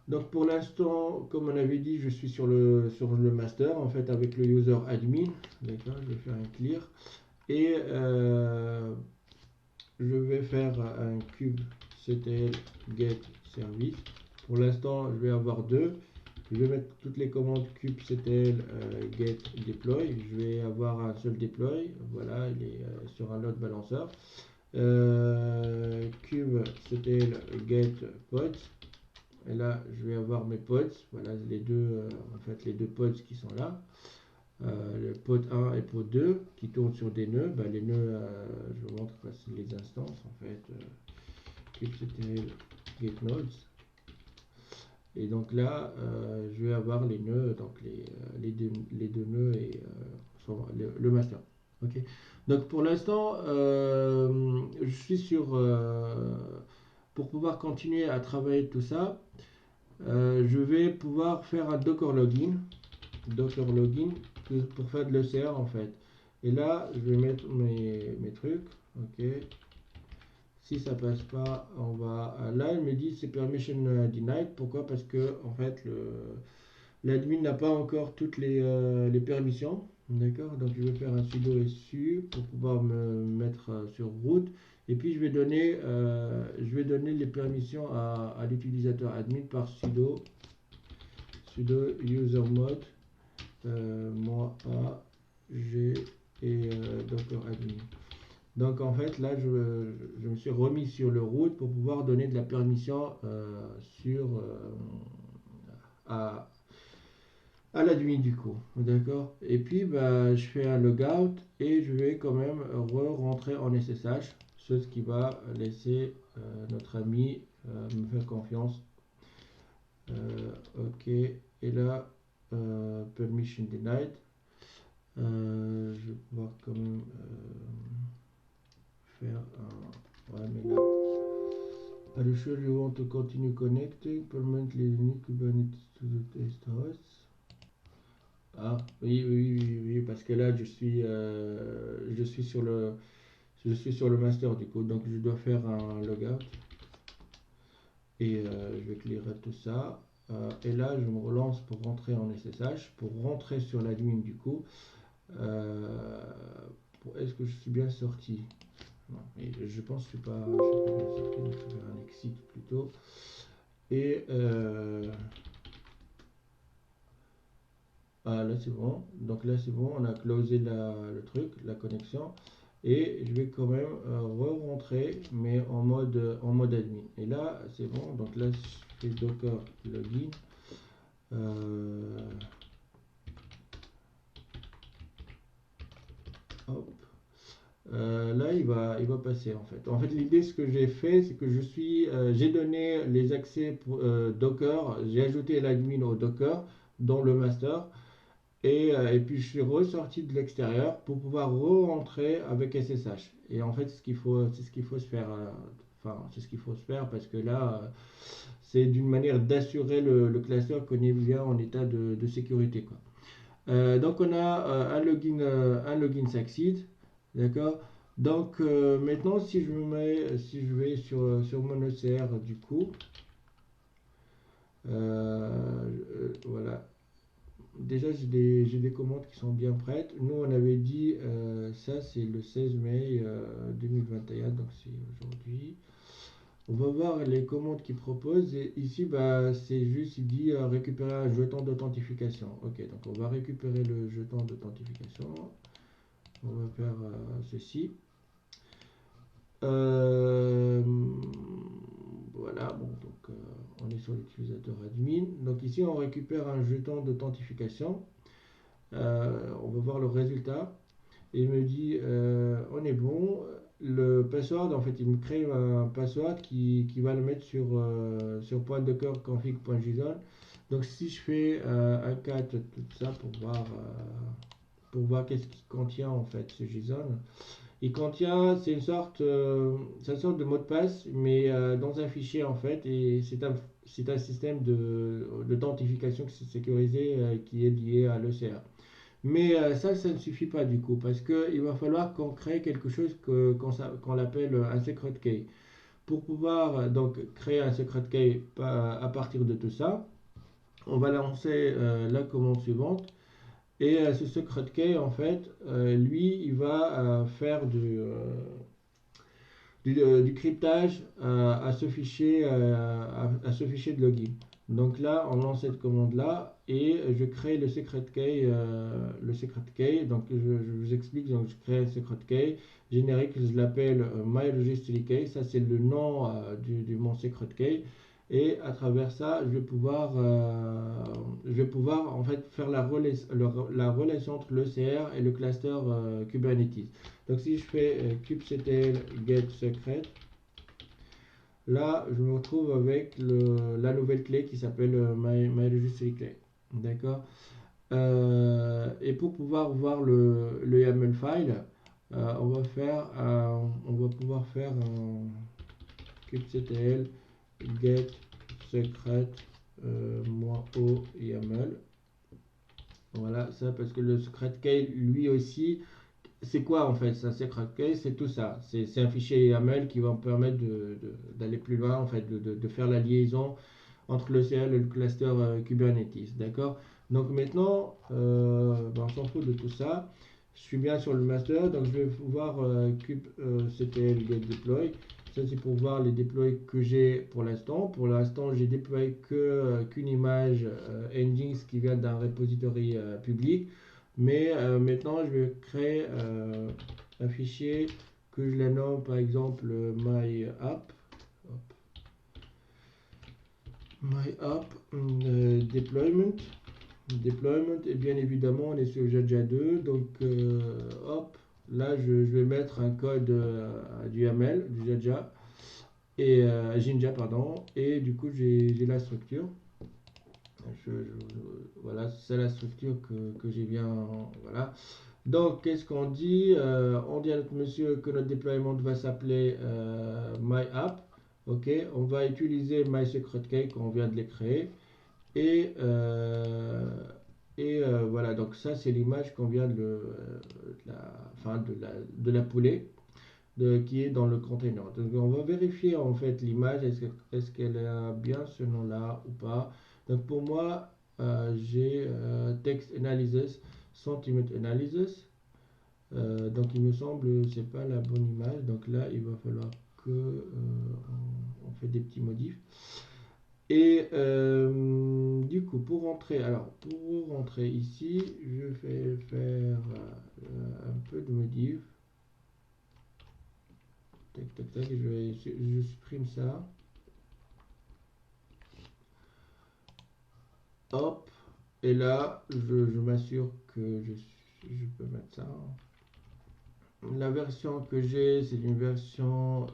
Donc pour l'instant, comme on avait dit, je suis sur le master, en fait, avec le user admin. D'accord, je vais faire un clear. Et je vais faire un cube ctl get service. Pour l'instant, je vais avoir deux. Je vais mettre toutes les commandes kubectl get deploy. Je vais avoir un seul deploy. Voilà, il est sur un load balancer. Kubectl get pods. Et là, je vais avoir mes pods. Voilà les deux, en fait, les deux pods qui sont là. Le pod 1 et pod 2 qui tournent sur des nœuds. Bah, les nœuds, je vous montre c'est les instances en fait. Kubectl get nodes. Et donc là, je vais avoir les nœuds, donc les deux nœuds et le master. Ok. Donc pour l'instant, je suis sur, pour pouvoir continuer à travailler tout ça, je vais pouvoir faire un Docker login pour faire de l'ECR en fait. Et là, je vais mettre mes trucs. Ok. Si ça passe pas, on va. Là, il me dit c'est permission denied. Pourquoi? Parce que en fait, l'admin n'a pas encore toutes les permissions. D'accord? Donc je vais faire un sudo su pour pouvoir me mettre sur root. Et puis je vais donner les permissions à l'utilisateur admin par sudo usermod moi a g et docker admin. Donc en fait là je me suis remis sur le root pour pouvoir donner de la permission à, à l'admin du coup. D'accord. Et puis bah, je fais un logout et je vais quand même rentrer en SSH, ce qui va laisser notre ami me faire confiance. Ok. Et là permission denied. Je vais pouvoir quand même faire un. Ouais, mais là. Are you sure you want to continue connecting permanently unique Kubernetes to the test hosts? Ah, oui, parce que là, je suis sur le master du coup, donc je dois faire un logout et je vais clearer tout ça. Et là, je me relance pour rentrer en SSH, pour rentrer sur l'admin du coup. Est-ce que je suis bien sorti? Non, et je pense que je suis pas bien sorti, donc je vais faire un exit plutôt. Et là c'est bon. Donc là c'est bon, on a closé le truc, la connexion. Et je vais quand même re-rentrer, mais en mode admin. Et là c'est bon. Donc là je fais docker login. Hop. Là, il va passer en fait. En fait, l'idée, ce que j'ai fait, c'est que j'ai donné les accès pour, Docker, j'ai ajouté l'admin au Docker dans le master, et puis je suis ressorti de l'extérieur pour pouvoir re-rentrer avec SSH. Et en fait, c'est ce qu'il faut se faire. Enfin, c'est ce qu'il faut se faire parce que là, c'est d'une manière d'assurer le cluster qu'on est bien en état de sécurité, quoi. Donc on a un login succeed, d'accord. Donc maintenant si je vais sur mon ECR du coup, voilà. Déjà j'ai des commandes qui sont bien prêtes. Nous on avait dit ça c'est le 16 mai 2021, donc c'est aujourd'hui. On va voir les commandes qu'il propose. Et ici, bah, c'est juste, il dit récupérer un jeton d'authentification. Ok, donc on va récupérer le jeton d'authentification. On va faire ceci. Euh, voilà, bon, donc on est sur l'utilisateur admin. Donc ici, on récupère un jeton d'authentification. On va voir le résultat. Et il me dit on est bon. Le password, en fait, il me crée un password qui va le mettre sur .dockerconfig.json. Donc si je fais un cat tout ça pour voir qu'est-ce qui contient en fait ce JSON. Il contient, c'est une sorte de mot de passe, mais dans un fichier en fait, et c'est un système d'authentification sécurisé qui est lié à l'ECR. Mais ça ne suffit pas du coup, parce qu'il va falloir qu'on crée quelque chose qu'on appelle un secret key. pour pouvoir donc créer un secret key à partir de tout ça, on va lancer la commande suivante. Et ce secret key, en fait, lui, il va faire du cryptage à ce fichier, à ce fichier de login. Donc là, on lance cette commande-là et je crée le secret key. Donc je vous explique, donc je crée un secret key générique, je l'appelle myregistry-key. Ça, c'est le nom de mon secret key. Et à travers ça, je vais pouvoir en fait faire la relation entre le CR et le cluster Kubernetes. Donc si je fais kubectl get secret, là je me retrouve avec la nouvelle clé qui s'appelle myregistry-key. D'accord. Et pour pouvoir voir le YAML file, on va pouvoir faire un kubectl get secret -o YAML. Voilà, ça parce que le secret key lui aussi, c'est quoi en fait? C'est un secret key, c'est tout ça. C'est un fichier YAML qui va me permettre d'aller plus loin, en fait, de faire la liaison entre le CL et le cluster Kubernetes. D'accord? Donc maintenant, on s'en fout de tout ça. Je suis bien sur le master, donc je vais pouvoir kubectl get deploy. Ça, c'est pour voir les déploys que j'ai pour l'instant. Pour l'instant, j'ai déployé qu'une image Nginx qui vient d'un repository public. Mais maintenant, je vais créer un fichier que je la nomme par exemple myapp. Myapp deployment. Deployment, et bien évidemment, on est sur Jaja 2. Donc, hop, là, je vais mettre un code du YAML, du Jaja, et Jinja, pardon. Et du coup, j'ai la structure. Voilà, c'est la structure que j'ai bien. Voilà. Donc, qu'est-ce qu'on dit? On dit à notre monsieur que notre déploiement va s'appeler myapp. Ok, on va utiliser mySecretKey qu'on vient de les créer. Et, voilà, donc ça c'est l'image qu'on vient de la poulée qui est dans le container. Donc on va vérifier en fait l'image, est-ce qu'elle a bien ce nom-là ou pas. Donc pour moi, j'ai text analysis, sentiment analysis. Donc il me semble que c'est pas la bonne image. Donc là il va falloir que on fait des petits modifs. Et du coup, pour rentrer ici, je vais faire un peu de modif. Tac, tac, tac, je supprime ça. Hop, et là, je m'assure que je peux mettre ça. La version que j'ai, c'est une version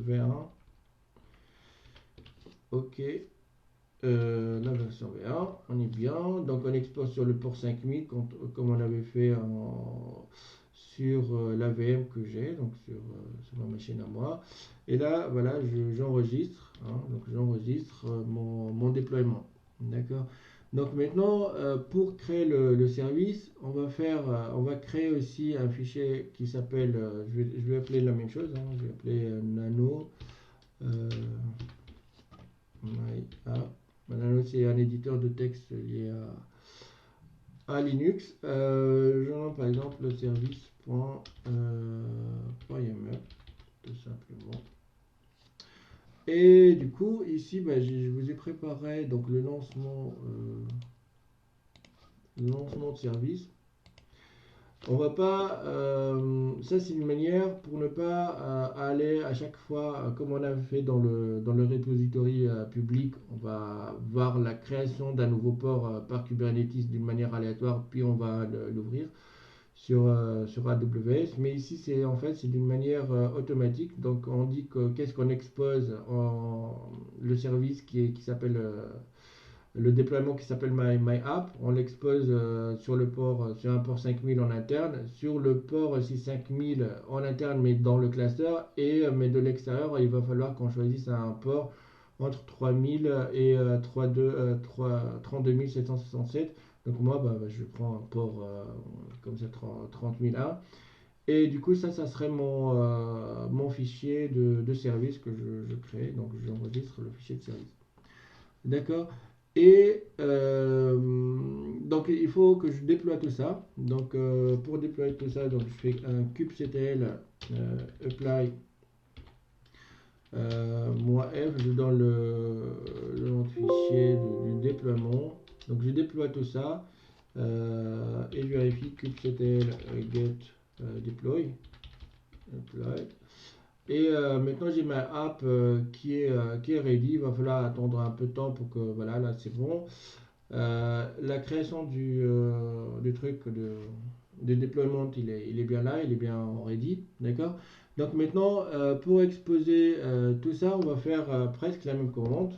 V1. Ok. La version V1, on est bien. Donc on expose sur le port 5000 comme on avait fait sur la VM que j'ai, donc sur ma machine à moi. Et là, voilà, j'enregistre. Donc j'enregistre mon déploiement. D'accord. Donc maintenant, pour créer le service, on va créer aussi un fichier qui s'appelle, je vais appeler la même chose, je vais appeler nano myapp. Nano, c'est un éditeur de texte lié à Linux. Par exemple le service.yaml, tout simplement. Et du coup, ici, je vous ai préparé donc le lancement de service. On va pas, ça c'est une manière pour ne pas aller à chaque fois, comme on a fait dans le repository public, on va voir la création d'un nouveau port par Kubernetes d'une manière aléatoire, puis on va l'ouvrir sur AWS. Mais ici, c'est d'une manière automatique. Donc on dit que qu'est-ce qu'on expose le service qui s'appelle le déploiement qui s'appelle myapp, on l'expose sur un port 5000 en interne, sur le port aussi 5000 en interne mais dans le cluster, mais de l'extérieur il va falloir qu'on choisisse un port entre 3000 et 32767. Donc moi je prends un port comme ça 30001 Et du coup, ça serait mon fichier de service que je crée. Donc, j'enregistre le fichier de service. D'accord? Et donc, il faut que je déploie tout ça. Donc, pour déployer tout ça, donc, je fais un kubectl apply moi F, je donne le nom de fichier du déploiement. Donc, je déploie tout ça et je vérifie kubectl get deploy. Apply. Et maintenant j'ai ma app qui est ready. Il va falloir attendre un peu de temps pour que voilà, là c'est bon. La création du truc de déploiement, il est bien là, il est bien ready, d'accord? Donc maintenant, pour exposer tout ça, on va faire presque la même commande,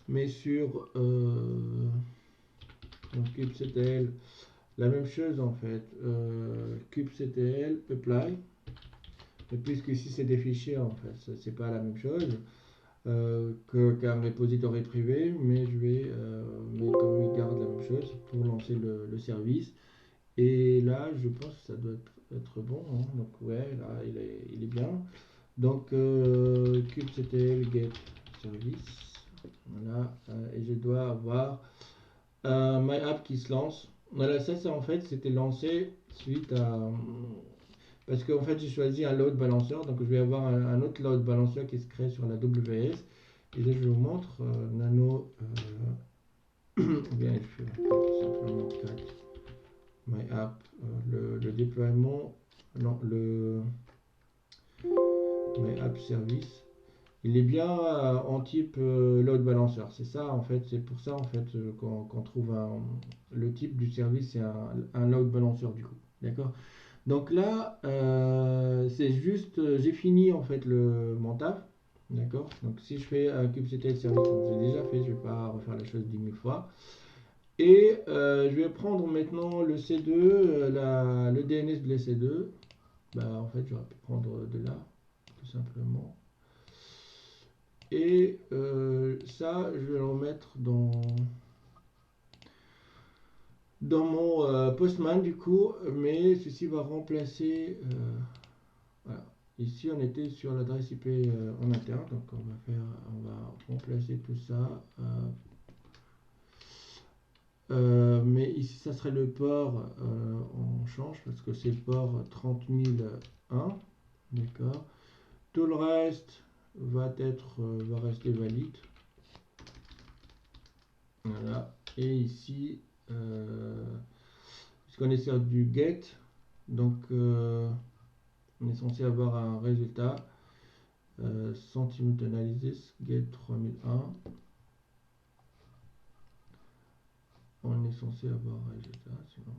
mais sur donc kubectl, la même chose en fait, kubectl apply. Et puisque ici c'est des fichiers en fait, c'est pas la même chose qu'un repository privé, mais je vais mais comme il garde la même chose pour lancer le service. Et là, je pense que ça doit être bon, hein. Donc ouais, là il est bien. Donc kubectl get service, voilà, et je dois avoir my app qui se lance. Voilà, ça en fait c'était lancé suite à parce qu'en fait, j'ai choisi un load balancer, donc je vais avoir un autre load balancer qui se crée sur la WS. Et là, je vous montre nano, bien, je fais simplement 4 my app, le déploiement, non, le my app service. Il est bien en type load balancer. C'est ça, en fait, c'est pour ça, en fait, qu'on trouve le type du service, c'est un load balancer, du coup. D'accord? Donc là, c'est juste, j'ai fini en fait mon taf, d'accord? Donc si je fais un kubectl service, donc j'ai déjà fait, je vais pas refaire la chose 10 000 fois. Et je vais prendre maintenant le C2, le DNS de l'EC2. Bah en fait, j'aurais pu prendre de là, tout simplement. Et ça, je vais le remettre dans mon Postman du coup, mais ceci va remplacer. Voilà. Ici, on était sur l'adresse IP en interne, donc on va remplacer tout ça. Mais ici, ça serait le port, on change parce que c'est le port 30001, d'accord. Tout le reste va rester valide. Voilà. Et ici, puisqu'on est sur du get, donc on est censé avoir un résultat. Sentiment analysis get 3001. On est censé avoir un résultat, sinon